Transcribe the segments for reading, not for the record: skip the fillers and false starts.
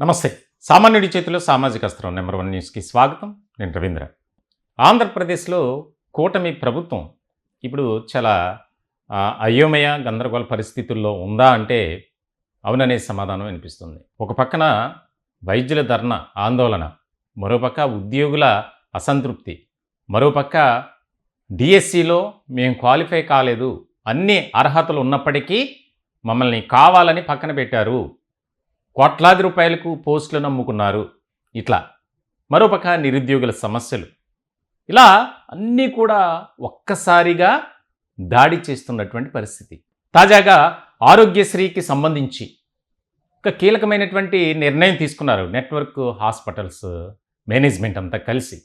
నమస్తే. సామాన్యుడి చేతిలో సామాజిక అస్త్రం నెంబర్ 1 న్యూస్కి స్వాగతం. నేను రవీంద్ర. ఆంధ్రప్రదేశ్లో కూటమి ప్రభుత్వం ఇప్పుడు చాలా అయోమయ గందరగోళ పరిస్థితుల్లో ఉందా అంటే అవుననే సమాధానం వినిపిస్తుంది. ఒక పక్కన వైద్యుల ధర్నా ఆందోళన, మరోపక్క ఉద్యోగుల అసంతృప్తి, మరోపక్క డిఎస్సిలో మేము క్వాలిఫై కాలేదు, అన్ని అర్హతలు ఉన్నప్పటికీ మమ్మల్ని కావాలని పక్కన పెట్టారు, కోట్లాది రూపాయలకు పోస్టులను అమ్ముకున్నారు. ఇట్లా మరోపక్క నిరుద్యోగుల సమస్యలు, ఇలా అన్నీ కూడా ఒక్కసారిగా దాడి చేస్తున్నటువంటి పరిస్థితి. తాజాగా ఆరోగ్యశ్రీకి సంబంధించి ఒక కీలకమైనటువంటి నిర్ణయం తీసుకున్నారు నెట్వర్క్ హాస్పిటల్స్ మేనేజ్మెంట్ అంతా కలిసి.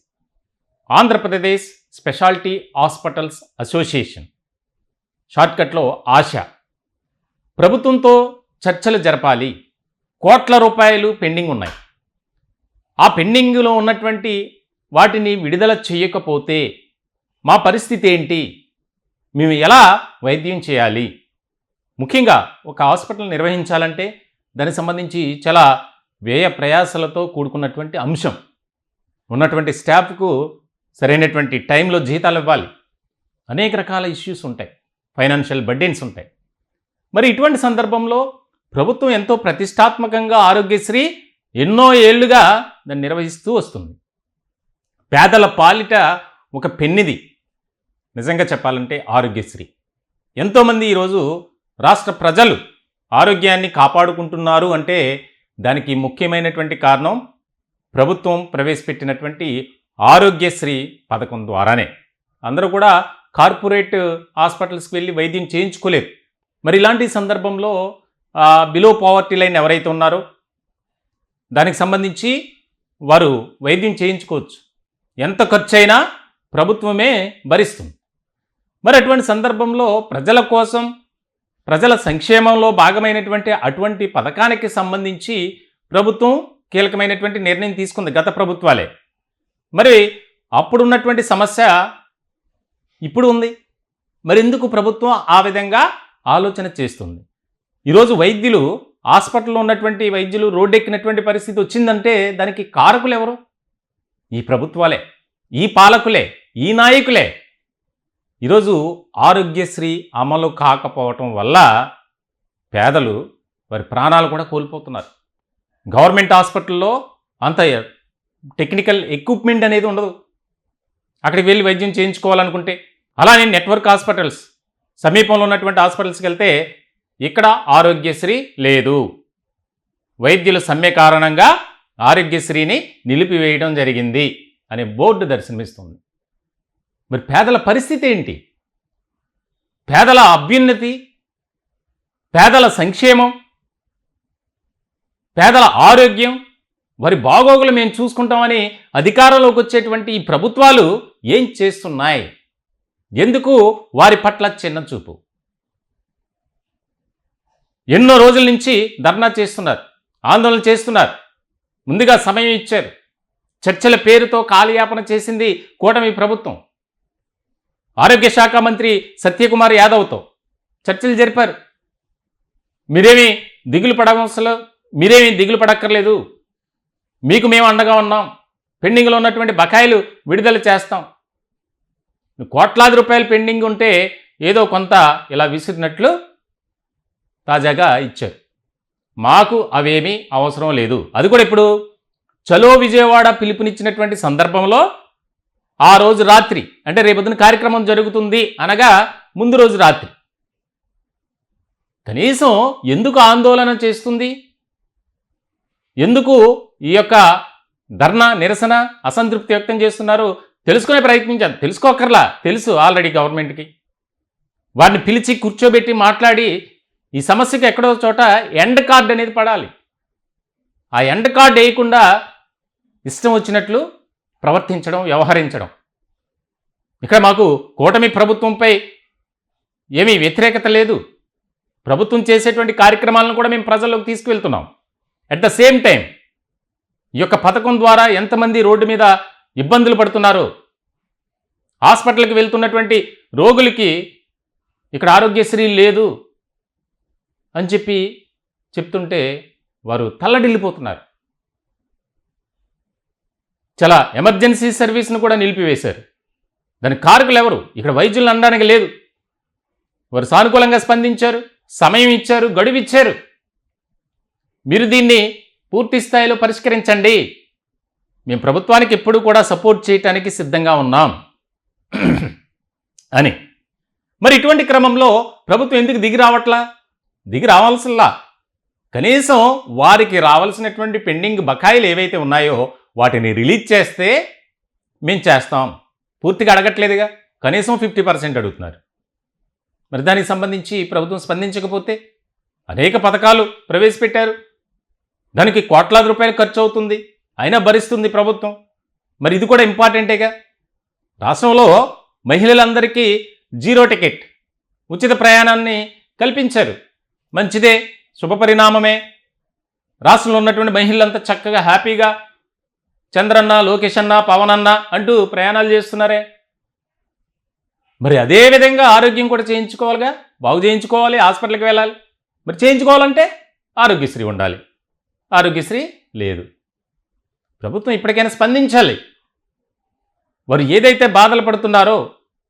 ఆంధ్రప్రదేశ్ స్పెషాలిటీ హాస్పిటల్స్ అసోసియేషన్, షార్ట్కట్లో ఆశా, ప్రభుత్వంతో చర్చలు జరపాలి, కోట్ల రూపాయలు పెండింగ్ ఉన్నాయి, ఆ పెండింగ్లో ఉన్నటువంటి వాటిని విడుదల చేయకపోతే మా పరిస్థితి ఏంటి, మేము ఎలా వైద్యం చేయాలి, ముఖ్యంగా ఒక హాస్పిటల్ నిర్వహించాలంటే దానికి సంబంధించి చాలా వ్యయ ప్రయాసలతో కూడుకున్నటువంటి అంశం. ఉన్నటువంటి స్టాఫ్కు సరైనటువంటి టైంలో జీతాలు ఇవ్వాలి, అనేక రకాల ఇష్యూస్ ఉంటాయి, ఫైనాన్షియల్ బర్డెన్స్ ఉంటాయి. మరి ఇటువంటి సందర్భంలో ప్రభుత్వం ఎంతో ప్రతిష్టాత్మకంగా ఆరోగ్యశ్రీ ఎన్నో ఏళ్లుగా దాన్ని నిర్వహిస్తూ వస్తుంది. పేదల పాలిట ఒక పెన్నిది నిజంగా చెప్పాలంటే ఆరోగ్యశ్రీ. ఎంతోమంది ఈరోజు రాష్ట్ర ప్రజలు ఆరోగ్యాన్ని కాపాడుకుంటున్నారు అంటే దానికి ముఖ్యమైనటువంటి కారణం ప్రభుత్వం ప్రవేశపెట్టినటువంటి ఆరోగ్యశ్రీ పథకం ద్వారానే. అందరూ కూడా కార్పొరేట్ హాస్పిటల్స్కి వెళ్ళి వైద్యం చేయించుకోలేరు. మరి ఇలాంటి సందర్భంలో బిలో పావర్టీ లైన్ ఎవరైతే ఉన్నారో దానికి సంబంధించి వారు వైద్యం చేయించుకోవచ్చు, ఎంత ఖర్చు అయినా ప్రభుత్వమే భరిస్తుంది. మరి అటువంటి సందర్భంలో ప్రజల కోసం, ప్రజల సంక్షేమంలో భాగమైనటువంటి అటువంటి పథకానికి సంబంధించి ప్రభుత్వం కీలకమైనటువంటి నిర్ణయం తీసుకుంది, గత ప్రభుత్వాలే. మరి అప్పుడున్నటువంటి సమస్య ఇప్పుడు ఉంది. మరి ఎందుకు ప్రభుత్వం ఆ విధంగా ఆలోచన చేస్తుంది? ఈరోజు వైద్యులు, హాస్పిటల్లో ఉన్నటువంటి వైద్యులు రోడ్డెక్కినటువంటి పరిస్థితి వచ్చిందంటే దానికి కారకులు ఎవరు? ఈ ప్రభుత్వాలే, ఈ పాలకులే, ఈ నాయకులే. ఈరోజు ఆరోగ్యశ్రీ అమలు కాకపోవటం వల్ల పేదలు వారి ప్రాణాలు కూడా కోల్పోతున్నారు. గవర్నమెంట్ హాస్పిటల్లో అంత టెక్నికల్ ఎక్విప్మెంట్ అనేది ఉండదు, అక్కడికి వెళ్ళి వైద్యం చేయించుకోవాలనుకుంటే. అలానే నెట్వర్క్ హాస్పిటల్స్, సమీపంలో ఉన్నటువంటి హాస్పిటల్స్కి వెళ్తే ఇక్కడ ఆరోగ్యశ్రీ లేదు, వైద్యుల సమ్మె కారణంగా ఆరోగ్యశ్రీని నిలిపివేయడం జరిగింది అనే బోర్డు దర్శనమిస్తుంది. మరి పేదల పరిస్థితి ఏంటి? పేదల అభ్యున్నతి, పేదల సంక్షేమం, పేదల ఆరోగ్యం, వారి బాగోగులు మేము చూసుకుంటామని అధికారంలోకి వచ్చేటువంటి ఈ ప్రభుత్వాలు ఏం చేస్తున్నాయి? ఎందుకు వారి పట్ల చిన్నచూపు? ఎన్నో రోజుల నుంచి ధర్నా చేస్తున్నారు, ఆందోళన చేస్తున్నారు. ముందుగా సమయం ఇచ్చారు. చర్చల పేరుతో కాలయాపన చేసింది కూటమి ప్రభుత్వం. ఆరోగ్య శాఖ మంత్రి సత్యకుమార్ యాదవ్తో చర్చలు జరిపారు. మీరేమీ దిగులు పడక్కర్లేదు, మీకు మేము అండగా ఉన్నాం, పెండింగ్లో ఉన్నటువంటి బకాయిలు విడుదల చేస్తాం. కోట్లాది రూపాయలు పెండింగ్ ఉంటే ఏదో కొంత ఇలా విసిరినట్లు తాజాగా ఇచ్చారు. మాకు అవేమీ అవసరం లేదు. అది కూడా ఇప్పుడు చలో విజయవాడ పిలుపునిచ్చినటువంటి సందర్భంలో ఆ రోజు రాత్రి, అంటే రేపొద్దున కార్యక్రమం జరుగుతుంది అనగా ముందు రోజు రాత్రి కనీసం ఎందుకు ఆందోళన చేస్తుంది, ఎందుకు ఈ యొక్క ధర్నా, నిరసన, అసంతృప్తి వ్యక్తం చేస్తున్నారు తెలుసుకునే ప్రయత్నించాను. తెలుసుకోకర్లా, తెలుసు ఆల్రెడీ గవర్నమెంట్కి. వారిని పిలిచి కూర్చోబెట్టి మాట్లాడి ఈ సమస్యకి ఎక్కడో చోట ఎండ్ కార్డ్ అనేది పడాలి. ఆ ఎండ్ కార్డ్ వేయకుండా ఇష్టం వచ్చినట్లు ప్రవర్తించడం, వ్యవహరించడం. ఇక్కడ మాకు కూటమి ప్రభుత్వంపై ఏమీ వ్యతిరేకత లేదు. ప్రభుత్వం చేసేటువంటి కార్యక్రమాలను కూడా మేము ప్రజల్లోకి తీసుకువెళ్తున్నాం. అట్ ద సేమ్ టైం ఈ యొక్క పథకం ద్వారా ఎంతమంది రోడ్డు మీద ఇబ్బందులు పడుతున్నారు, హాస్పిటల్కి వెళ్తున్నటువంటి రోగులకి ఇక్కడ ఆరోగ్యశ్రీ లేదు అని చెప్తుంటే వారు తల్లడిల్లిపోతున్నారు. చాలా ఎమర్జెన్సీ సర్వీస్ను కూడా నిలిపివేశారు. దానికి కారకులు ఎవరు? ఇక్కడ వైద్యులను అనడానికి లేదు. వారు సానుకూలంగా స్పందించారు, సమయం ఇచ్చారు, గడువు ఇచ్చారు. మీరు దీన్ని పూర్తి స్థాయిలో పరిష్కరించండి, మేము ప్రభుత్వానికి ఎప్పుడు కూడా సపోర్ట్ చేయటానికి సిద్ధంగా ఉన్నాం అని. మరి ఇటువంటి క్రమంలో ప్రభుత్వం ఎందుకు దిగి రావట్లా? దిగి రావాల్సిలా. కనీసం వారికి రావాల్సినటువంటి పెండింగ్ బకాయిలు ఏవైతే ఉన్నాయో వాటిని రిలీజ్ చేస్తే మేము చేస్తాం. పూర్తిగా అడగట్లేదుగా, కనీసం 50% అడుగుతున్నారు. మరి దానికి సంబంధించి ప్రభుత్వం స్పందించకపోతే అనేక పథకాలు ప్రవేశపెట్టారు, దానికి కోట్లాది రూపాయలు ఖర్చు అవుతుంది, అయినా భరిస్తుంది ప్రభుత్వం. మరి ఇది కూడా ఇంపార్టెంటేగా. రాష్ట్రంలో మహిళలందరికీ 0 టికెట్ ఉచిత ప్రయాణాన్ని కల్పించారు. మంచిదే, శుభపరిణామమే. రాష్ట్రంలో ఉన్నటువంటి మహిళలంతా చక్కగా హ్యాపీగా చంద్రన్న, లోకేష్ అన్న, పవన్ అన్న అంటూ ప్రయాణాలు చేస్తున్నారే. మరి అదే విధంగా ఆరోగ్యం కూడా చేయించుకోవాలిగా, బాగు చేయించుకోవాలి, హాస్పిటల్కి వెళ్ళాలి. మరి చేయించుకోవాలంటే ఆరోగ్యశ్రీ ఉండాలి. ఆరోగ్యశ్రీ లేదు. ప్రభుత్వం ఇప్పటికైనా స్పందించాలి. వారు ఏదైతే బాధలు పడుతున్నారో,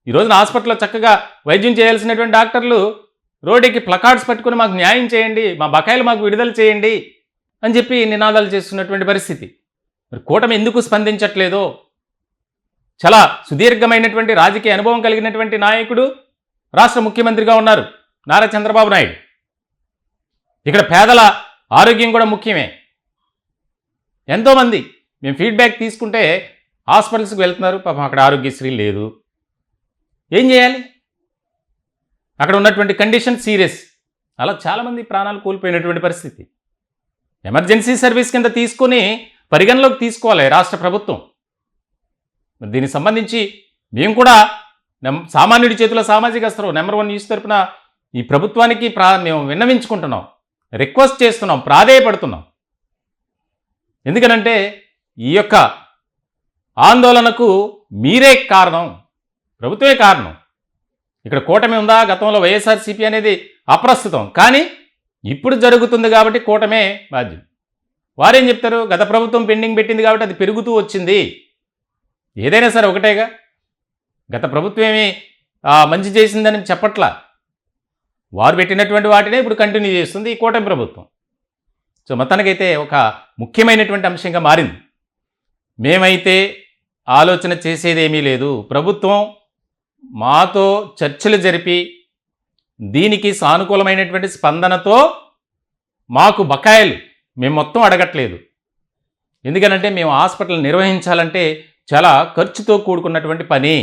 ఈ రోజున హాస్పిటల్లో చక్కగా వైద్యం చేయాల్సినటువంటి డాక్టర్లు రోడ్డుకి ప్లకార్డ్స్ పట్టుకుని మాకు న్యాయం చేయండి, మా బకాయిలు మాకు విడుదల చేయండి అని చెప్పి నినాదాలు చేస్తున్నటువంటి పరిస్థితి. మరి కూటమి ఎందుకు స్పందించట్లేదో, చాలా సుదీర్ఘమైనటువంటి రాజకీయ అనుభవం కలిగినటువంటి నాయకుడు రాష్ట్ర ముఖ్యమంత్రిగా ఉన్నారు నారా చంద్రబాబు నాయుడు. ఇక్కడ పేదల ఆరోగ్యం కూడా ముఖ్యమే. ఎంతోమంది మేము ఫీడ్బ్యాక్ తీసుకుంటే హాస్పిటల్స్కి వెళ్తున్నారు, పాపం అక్కడ ఆరోగ్యశ్రీ లేదు. ఏం చేయాలి? అక్కడ ఉన్నటువంటి కండిషన్ సీరియస్. అలా చాలామంది ప్రాణాలు కోల్పోయినటువంటి పరిస్థితి. ఎమర్జెన్సీ సర్వీస్ కింద తీసుకొని పరిగణలోకి తీసుకోవాలి రాష్ట్ర ప్రభుత్వం. దీనికి సంబంధించి మేము కూడా సామాన్యుడి చేతిలో సామాజిక అస్త్రం నెంబర్ 1 న్యూస్ తరపున ఈ ప్రభుత్వానికి మేము విన్నవించుకుంటున్నాం, రిక్వెస్ట్ చేస్తున్నాం, ప్రాధేయపడుతున్నాం. ఎందుకనంటే ఈ యొక్క ఆందోళనకు మీరే కారణం, ప్రభుత్వమే కారణం. ఇక్కడ కూటమి ఉందా? గతంలో వైఎస్ఆర్సీపీ అనేది అప్రస్తుతం, కానీ ఇప్పుడు జరుగుతుంది కాబట్టి కూటమే బాధ్యం. వారేం చెప్తారు? గత ప్రభుత్వం పెండింగ్ పెట్టింది కాబట్టి అది పెరుగుతూ వచ్చింది. ఏదైనా సరే ఒకటేగా, గత ప్రభుత్వం ఏమి మంచి చేసిందని చెప్పట్లా. వారు పెట్టినటువంటి వాటినే ఇప్పుడు కంటిన్యూ చేస్తుంది ఈ కూటమి ప్రభుత్వం. సో మొత్తానికైతే ఒక ముఖ్యమైనటువంటి అంశంగా మారింది. మేమైతే ఆలోచన చేసేదేమీ లేదు, ప్రభుత్వం మాతో చర్చలు జరిపి దీనికి సానుకూలమైనటువంటి స్పందనతో మాకు బకాయిలు మేము మొత్తం అడగట్లేదు. ఎందుకనంటే మేము హాస్పిటల్ నిర్వహించాలంటే చాలా ఖర్చుతో కూడుకున్నటువంటి పని.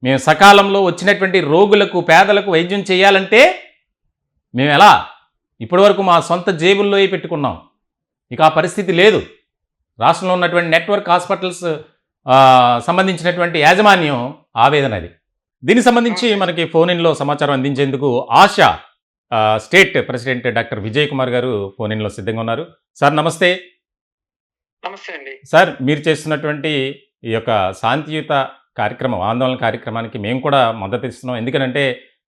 మేము సకాలంలో వచ్చినటువంటి రోగులకు, పేదలకు వైద్యం చేయాలంటే మేము ఎలా? ఇప్పటివరకు మా సొంత జేబుల్లో పెట్టుకున్నాం. ఇక ఆ పరిస్థితి లేదు. రాష్ట్రంలో ఉన్నటువంటి నెట్వర్క్ హాస్పిటల్స్ సంబంధించినటువంటి యాజమాన్యం ఆవేదన అది. దీనికి సంబంధించి మనకి ఫోన్ ఇన్లో సమాచారం అందించేందుకు ASHA state president doctor Vijay Kumar garu phone ఇన్లో సిద్ధంగా ఉన్నారు. సార్ నమస్తే. నమస్తే అండి. సార్, మీరు చేస్తున్నటువంటి ఈ యొక్క శాంతియుత కార్యక్రమం, ఆందోళన కార్యక్రమానికి మేము కూడా మద్దతు ఇస్తున్నాం. ఎందుకంటే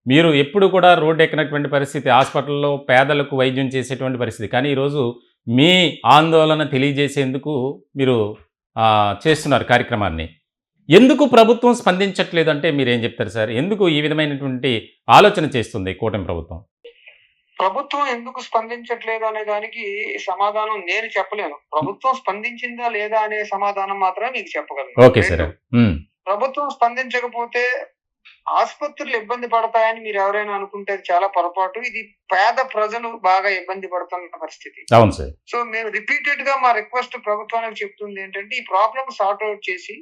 మీరు ఎప్పుడు కూడా రోడ్డు ఎక్కినటువంటి పరిస్థితి, హాస్పిటల్లో పేదలకు వైద్యం చేసేటువంటి పరిస్థితి. కానీ ఈరోజు మీ ఆందోళన తెలియజేసేందుకు మీరు చేస్తున్నారు కార్యక్రమాన్ని. ఎందుకు ప్రభుత్వం స్పందించట్లేదు అంటే మీరేం చెప్తారు సార్? ఎందుకు ఈ విధమైనటువంటి ఆలోచన చేస్తుంది కూటమి ప్రభుత్వం? ప్రభుత్వం ఎందుకు స్పందించట్లేదు అనే దానికి సమాధానం నేను చెప్పలేను. ప్రభుత్వం స్పందించిందా లేదా అనే సమాధానం మాత్రమే మీకు చెప్పగలను. Okay sir. ప్రభుత్వం స్పందించకపోతే ఆసుపత్రులు ఇబ్బంది పడతాయని మీరు ఎవరైనా అనుకుంటే చాలా పొరపాటు. ఇది పేద ప్రజలు బాగా ఇబ్బంది పడుతున్న పరిస్థితి. అవును సార్. సో మేము రిపీటెడ్ గా మా రిక్వెస్ట్ ప్రభుత్వానికి చెప్తుంది ఏంటంటే, ఈ ప్రాబ్లమ్ సార్ట్ అవుట్ చేసి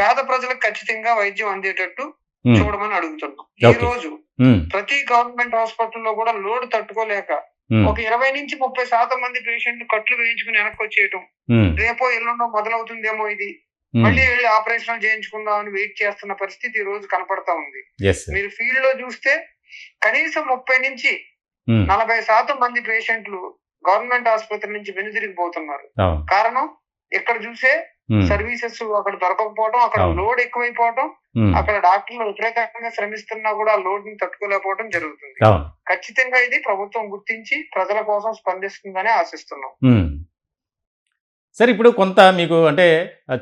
పేద ప్రజలకు ఖచ్చితంగా వైద్యం అందేటట్టు చూడమని అడుగుతున్నాం. ఈ రోజు ప్రతి గవర్నమెంట్ హాస్పిటల్లో కూడా లోడ్ తట్టుకోలేక ఒక 20 నుంచి 30% మంది పేషెంట్లు కట్లు వేయించుకుని వెనక్కి వచ్చేయటం, రేపో ఎల్లుండో మొదలవుతుందేమో ఇది, మళ్ళీ వెళ్ళి ఆపరేషన్ చేయించుకుందాం అని వెయిట్ చేస్తున్న పరిస్థితి ఈ రోజు కనపడతా ఉంది. మీరు ఫీల్డ్ లో చూస్తే కనీసం 30 నుంచి 40% మంది పేషెంట్లు గవర్నమెంట్ ఆసుపత్రి నుంచి వెనుదిరిగిపోతున్నారు. కారణం ఇక్కడ చూసే సర్వీసెస్ అక్కడ దొరకకపోవడం, అక్కడ లోడ్ ఎక్కువైపోవడం, అక్కడ డాక్టర్లు వ్యతిరేకంగా శ్రమిస్తున్నా కూడా లోడ్ ని తట్టుకోలేకపోవడం జరుగుతుంది. ఖచ్చితంగా ఇది ప్రభుత్వం గుర్తించి ప్రజల కోసం స్పందిస్తుందని ఆశిస్తున్నాం. సార్ ఇప్పుడు కొంత మీకు అంటే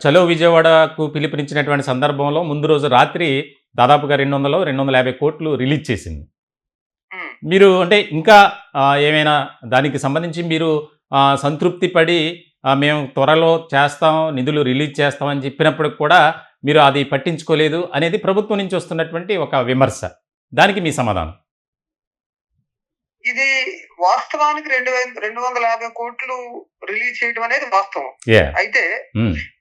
చలో విజయవాడకు పిలుపునిచ్చినటువంటి సందర్భంలో ముందు రోజు రాత్రి దాదాపుగా 200-250 కోట్లు రిలీజ్ చేసింది. మీరు అంటే ఇంకా ఏమైనా దానికి సంబంధించి మీరు సంతృప్తి పడి మేము త్వరలో చేస్తాం, నిధులు రిలీజ్ చేస్తామని చెప్పినప్పుడు కూడా మీరు అది పట్టించుకోలేదు అనేది ప్రభుత్వం నుంచి వస్తున్నటువంటి ఒక విమర్శ. దానికి మీ సమాధానం? ఇది వాస్తవానికి 250 కోట్లు రిలీజ్ చేయడం అనేది వాస్తవం. అయితే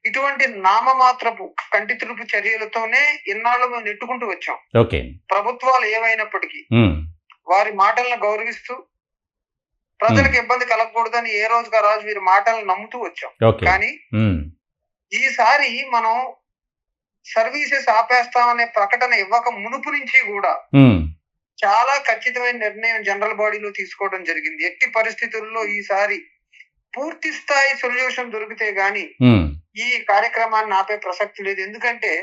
ఇటువంటి నామమాత్రపు కంటి తుడుపు చర్యలతోనే ఇన్నాళ్ళు మేము నెట్టుకుంటూ వచ్చాం. ప్రభుత్వాలు ఏమైనప్పటికీ వారి మాటలను గౌరవిస్తూ ప్రజలకు ఇబ్బంది కలగకూడదని ఏ రోజుగా రాజు వీరి మాటలను నమ్ముతూ వచ్చాం. కానీ ఈసారి మనం సర్వీసెస్ ఆపేస్తామనే ప్రకటన ఇవ్వక మునుపు నుంచి కూడా చాలా ఖచ్చితమైన నిర్ణయం జనరల్ బాడీలో తీసుకోవడం జరిగింది. ఎట్టి పరిస్థితుల్లో ఈసారి పూర్తి స్థాయి సొల్యూషన్ దొరికితే గాని ఈ కార్యక్రమాన్ని ఆపే ప్రసక్తి లేదు. ఎందుకంటే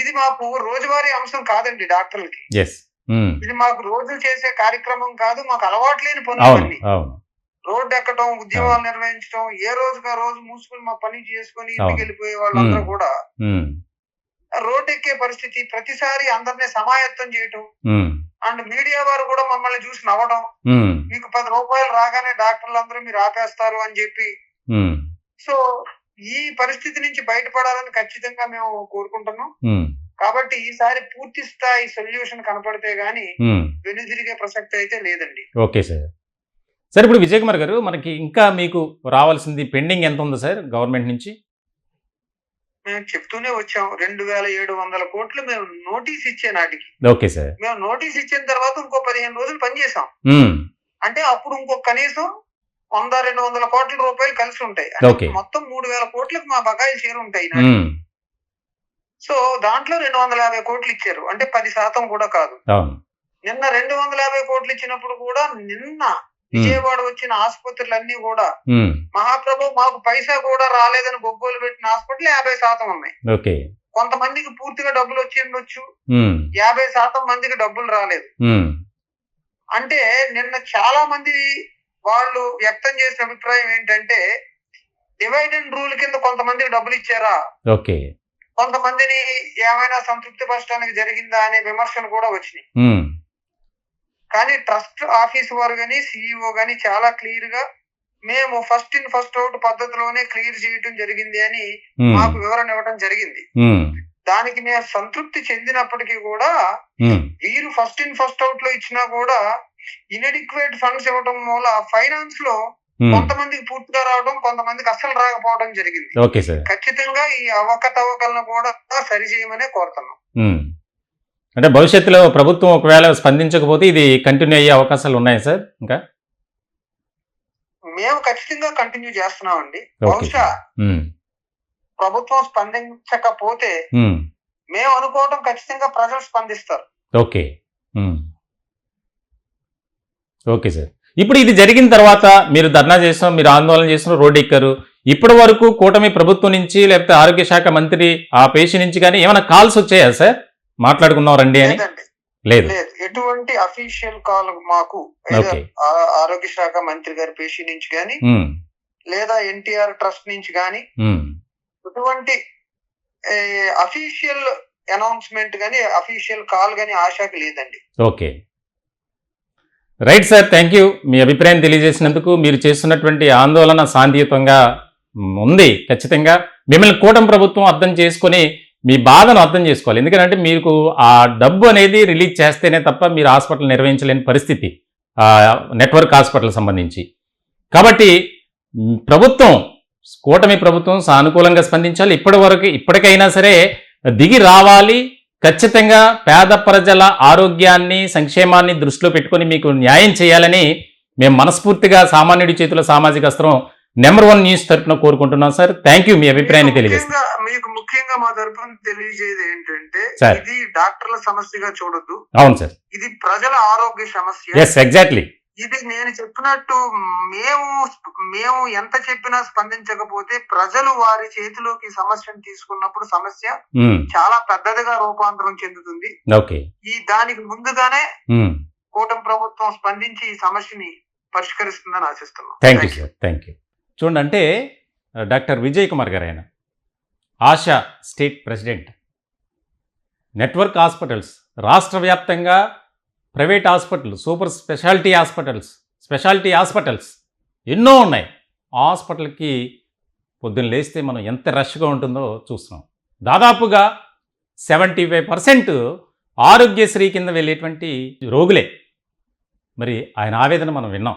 ఇది మాకు రోజువారీ అంశం కాదండి. డాక్టర్లకి ఇది మాకు రోజు చేసే కార్యక్రమం కాదు. మాకు అలవాటు లేని పనులన్నీ రోడ్డు ఎక్కడం, ఉద్యమాలు నిర్వహించడం, ఏ రోజుగా రోజు మూసుకుని మా పని చేసుకుని ఇంటికి వెళ్ళిపోయే వాళ్ళందరూ కూడా రోడ్డు ఎక్కే పరిస్థితి. ప్రతిసారి అందరినీ సమాయత్తం చేయటం అండ్ మీడియా వారు కూడా మమ్మల్ని చూసి నవ్వడం, మీకు 10 రూపాయలు రాగానే డాక్టర్లు అందరూ మీరు ఆపేస్తారు అని చెప్పి. సో ఈ పరిస్థితి నుంచి బయటపడాలని ఖచ్చితంగా మేము కోరుకుంటున్నాం. కాబట్టి ఈసారి పూర్తి స్థాయి సొల్యూషన్ కనపడితే గానీ వెనుదిరిగే ప్రసక్తి అయితే లేదండి. Okay sir. సార్ ఇప్పుడు విజయ్ కుమార్ గారు, మనకి ఇంకా మీకు రావాల్సింది పెండింగ్ ఎంత ఉంది సార్ గవర్నమెంట్ నుంచి? మేము చెప్తూనే వచ్చాం, 2700 కోట్లు మేము నోటీస్ ఇచ్చే నాటికి. Okay sir. మేము నోటీస్ ఇచ్చిన తర్వాత ఇంకో 15 రోజులు పనిచేసాం. అంటే అప్పుడు ఇంకో కనీసం 100-200 కోట్ల రూపాయలు కలిసి ఉంటాయి. మొత్తం 3000 కోట్లకు మా బకాయిలు చేరుంటాయి. సో దాంట్లో 250 కోట్లు ఇచ్చారు. అంటే 10% కూడా కాదు. నిన్న 250 కోట్లు ఇచ్చినప్పుడు కూడా నిన్న విజయవాడ వచ్చిన ఆసుపత్రులన్నీ కూడా మహాప్రభు మాకు పైసా కూడా రాలేదని గొగ్గోలు పెట్టిన హాస్పిటల్ 50% ఉన్నాయి. కొంతమందికి పూర్తిగా డబ్బులు వచ్చి ఉండొచ్చు, 50% మందికి డబ్బులు రాలేదు. అంటే నిన్న చాలా మంది వాళ్ళు వ్యక్తం చేసిన అభిప్రాయం ఏంటంటే డివైడ్ అండ్ రూల్ కింద కొంతమందికి డబ్బులు ఇచ్చారా, కొంతమందిని ఏమైనా సంతృప్తి పరచడానికి జరిగిందా అనే విమర్శలు కూడా వచ్చినాయి. కానీ ట్రస్ట్ ఆఫీస్ వారు గాని సిఇఓ గాని చాలా క్లియర్ గా మేము ఫస్ట్ ఇన్ ఫస్ట్ అవుట్ పద్ధతిలోనే క్లియర్ చేయడం జరిగింది అని మాకు వివరణ ఇవ్వడం జరిగింది. దానికి మేము సంతృప్తి చెందినప్పటికీ కూడా వీరు ఫస్ట్ ఇన్ ఫస్ట్ అవుట్ లో ఇచ్చినా కూడా ఇన్ఎడిక్వేట్ ఫండ్స్ ఇవ్వడం వల్ల ఫైనాన్స్ లో కొంతమందికి పూర్తిగా రావడం, కొంతమందికి అసలు రాకపోవడం జరిగింది. ఖచ్చితంగా ఈ అవకతవకలను కూడా సరి చేయమనే కోరుతున్నాం. అంటే భవిష్యత్తులో ప్రభుత్వం ఒకవేళ స్పందించకపోతే ఇది కంటిన్యూ అయ్యే అవకాశాలు ఉన్నాయా సార్? ఇంకా మేము ఖచ్చితంగా కంటిన్యూ చేస్తున్నామండి. బహుశా ప్రభుత్వం స్పందించకపోతే మేము అనుకోవడం ఖచ్చితంగా ప్రజలు స్పందిస్తారు. Okay sir. ఇప్పుడు ఇది జరిగిన తర్వాత మీరు ధర్నా చేసిన, మీరు ఆందోళన చేసిన, రోడ్డు ఎక్కారు, ఇప్పటి వరకు కూటమి ప్రభుత్వం నుంచి లేకపోతే ఆరోగ్య శాఖ మంత్రి ఆ పేషి నుంచి కానీ ఏమైనా కాల్స్ వచ్చాయా సార్? మాట్లాడుకున్నాం రండి అని? లేదు, ఎటువంటి అఫీషియల్ కాల్ మాకు ఆరోగ్య శాఖ మంత్రి గారి పేషి నుంచి గాని లేదా ఎన్టీఆర్ ట్రస్ట్ నుంచి గాని ఎటువంటి అఫీషియల్ అనౌన్స్మెంట్ గాని అఫీషియల్ కాల్ గాని ఆశాకి లేదండి. Okay, right sir, thank you. మీ అభిప్రాయం తెలియజేసినందుకు. మీరు చేస్తున్నటువంటి ఆందోళన శాంతియుతంగా ఉంది. ఖచ్చితంగా మిమ్మల్ని కూటమి ప్రభుత్వం అర్థం చేసుకొని మీ బాధను అర్థం చేసుకోవాలి. ఎందుకంటే మీకు ఆ డబ్బు అనేది రిలీజ్ చేస్తేనే తప్ప మీరు హాస్పిటల్ నిర్వహించలేని పరిస్థితి, నెట్వర్క్ హాస్పిటల్ సంబంధించి. కాబట్టి ప్రభుత్వం, కూటమి ప్రభుత్వం సానుకూలంగా స్పందించాలి. ఇప్పటికైనా సరే దిగి రావాలి. ఖచ్చితంగా పేద ప్రజల ఆరోగ్యాన్ని, సంక్షేమాన్ని దృష్టిలో పెట్టుకొని మీకు న్యాయం చేయాలని మేము మనస్ఫూర్తిగా సామాన్యుడి చేతుల సామాజిక అస్త్రం నెంబర్ 1 న్యూస్ తరఫున కోరుకుంటున్నాం సార్. Thank you. మీ అభిప్రాయాన్ని తెలియజేస్తాం. మీకు ముఖ్యంగా మా తరఫున తెలియజేది ఏంటంటే ఇది డాక్టర్ల సమస్యగా చూడొద్దు. అవును సార్, ఇది ప్రజల ఆరోగ్య సమస్య. Yes, exactly. ఇది నేను చెప్పినట్టు మేము ఎంత చెప్పినా స్పందించకపోతే ప్రజలు వారి చేతిలోకి సమస్యను తీసుకున్నప్పుడు సమస్య చాలా పెద్దదిగా రూపాంతరం చెందుతుంది. దానికి ముందుగానే కూటమి ప్రభుత్వం స్పందించి ఈ సమస్యని పరిష్కరిస్తుందని ఆశిస్తున్నాం. Thank you sir, thank you. చూడండి, అంటే డాక్టర్ విజయ్ కుమార్ గారు, ఆయన ASHA state president. Network hospitals రాష్ట్ర వ్యాప్తంగా, private hospital, super speciality hospitals ఎన్నో ఉన్నాయి. ఆ హాస్పిటల్కి పొద్దున్న లేస్తే మనం ఎంత రష్గా ఉంటుందో చూస్తున్నాం. దాదాపుగా 75% ఆరోగ్యశ్రీ కింద వెళ్ళేటువంటి రోగులే. మరి ఆయన ఆవేదన మనం విన్నాం.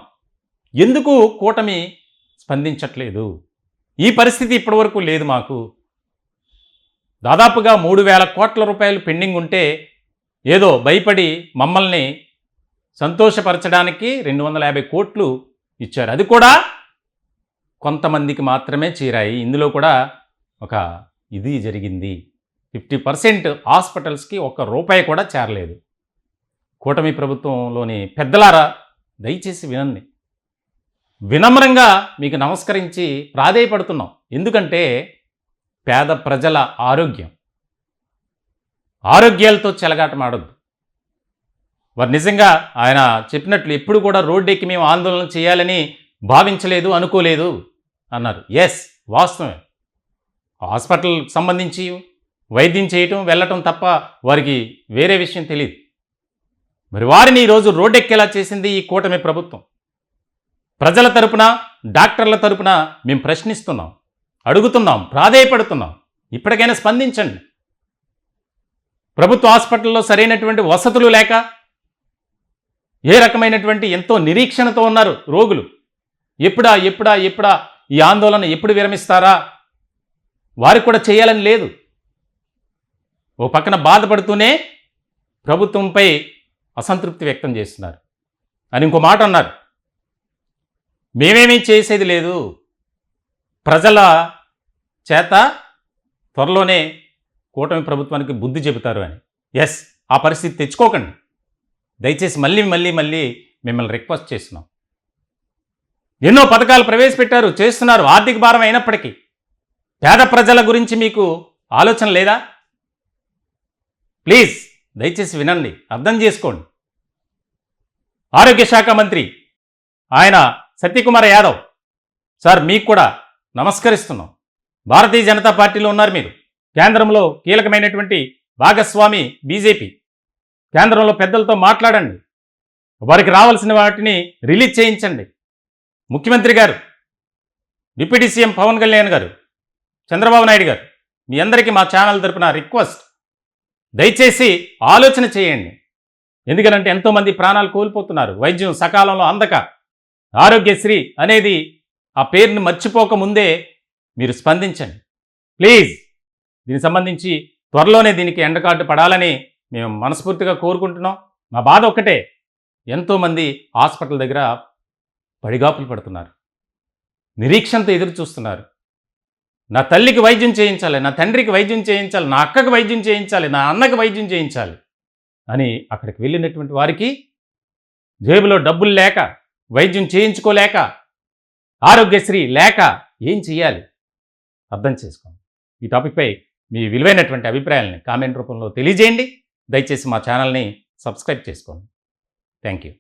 ఎందుకు కూటమి స్పందించట్లేదు? ఈ పరిస్థితి ఇప్పటివరకు లేదు మాకు. దాదాపుగా 3,000 కోట్ల రూపాయలు పెండింగ్ ఉంటే ఏదో భయపడి మమ్మల్ని సంతోషపరచడానికి 250 కోట్లు ఇచ్చారు. అది కూడా కొంతమందికి మాత్రమే చేరాయి. ఇందులో కూడా ఒక ఇది జరిగింది. 50% హాస్పిటల్స్కి ₹1 కూడా చేరలేదు. కూటమి ప్రభుత్వంలోని పెద్దలారా, దయచేసి వినండి. వినమ్రంగా మీకు నమస్కరించి ప్రాధేయపడుతున్నాం. ఎందుకంటే పేద ప్రజల ఆరోగ్యాలతో చెలగాటమాడొద్దు. వారు నిజంగా ఆయన చెప్పినట్లు ఎప్పుడు కూడా రోడ్డెక్కి మేము ఆందోళన చేయాలని భావించలేదు, అనుకోలేదు అన్నారు. ఎస్, వాస్తవమే. హాస్పిటల్ సంబంధించి వైద్యం చేయటం, వెళ్ళటం తప్ప వారికి వేరే విషయం తెలియదు. మరి వారిని ఈరోజు రోడ్డెక్కేలా చేసింది ఈ కూటమి ప్రభుత్వం. ప్రజల తరపున, డాక్టర్ల తరపున మేము ప్రశ్నిస్తున్నాం, అడుగుతున్నాం, ప్రాధేయపడుతున్నాం. ఇప్పటికైనా స్పందించండి. ప్రభుత్వ హాస్పిటల్లో సరైనటువంటి వసతులు లేక ఏ రకమైనటువంటి ఎంతో నిరీక్షణతో ఉన్నారు రోగులు. ఎప్పుడా ఈ ఆందోళన ఎప్పుడు విరమిస్తారా? వారికి కూడా చేయాలని లేదు. ఓ పక్కన బాధపడుతూనే ప్రభుత్వంపై అసంతృప్తి వ్యక్తం చేస్తున్నారు. అని ఇంకో మాట అన్నారు, మేమేమీ చేసేది లేదు, ప్రజల చేత త్వరలోనే కూటమి ప్రభుత్వానికి బుద్ధి చెబుతారు అని. ఎస్, ఆ పరిస్థితి తెచ్చుకోకండి. దయచేసి మళ్ళీ మిమ్మల్ని రిక్వెస్ట్ చేస్తున్నాం. ఎన్నో పథకాలు ప్రవేశపెట్టారు, చేస్తున్నారు. ఆర్థిక భారం అయినప్పటికీ పేద ప్రజల గురించి మీకు ఆలోచన లేదా? ప్లీజ్ దయచేసి వినండి, అర్థం చేసుకోండి. ఆరోగ్య శాఖ మంత్రి ఆయన సత్యకుమార్ యాదవ్ సార్, మీకు కూడా నమస్కరిస్తున్నాం. భారతీయ జనతా పార్టీలో ఉన్నారు మీరు. కేంద్రంలో కీలకమైనటువంటి భాగస్వామి బీజేపీ. కేంద్రంలో పెద్దలతో మాట్లాడండి, వారికి రావాల్సిన వాటిని రిలీజ్ చేయించండి. ముఖ్యమంత్రి గారు, డిప్యూటీ సీఎం పవన్ కళ్యాణ్ గారు, చంద్రబాబు నాయుడు గారు, మీ అందరికీ మా ఛానల్ తరపున రిక్వెస్ట్, దయచేసి ఆలోచన చేయండి. ఎందుకనంటే ఎంతోమంది ప్రాణాలు కోల్పోతున్నారు వైద్యం సకాలంలో అందక. ఆరోగ్యశ్రీ అనేది ఆ పేరుని మర్చిపోకముందే మీరు స్పందించండి ప్లీజ్. దీనికి సంబంధించి త్వరలోనే దీనికి ఎండకాటు పడాలని మేము మనస్ఫూర్తిగా కోరుకుంటున్నాం. మా బాధ ఒక్కటే, ఎంతోమంది హాస్పిటల్ దగ్గర పడిగాపులు పడుతున్నారు, నిరీక్షణతో ఎదురు చూస్తున్నారు. నా తల్లికి వైద్యం చేయించాలి, నా తండ్రికి వైద్యం చేయించాలి, నా అక్కకి వైద్యం చేయించాలి, నా అన్నకి వైద్యం చేయించాలి అని అక్కడికి వెళ్ళినటువంటి వారికి జేబులో డబ్బులు లేక, వైద్యం చేయించుకోలేక, ఆరోగ్యశ్రీ లేక ఏం చేయాలి అర్థం చేసుకోండి. ఈ టాపిక్పై మీ విలువైనటువంటి అభిప్రాయాలని కామెంట్ రూపంలో తెలియజేయండి. దయచేసి మా ఛానల్ని సబ్స్క్రైబ్ చేసుకోండి. Thank you.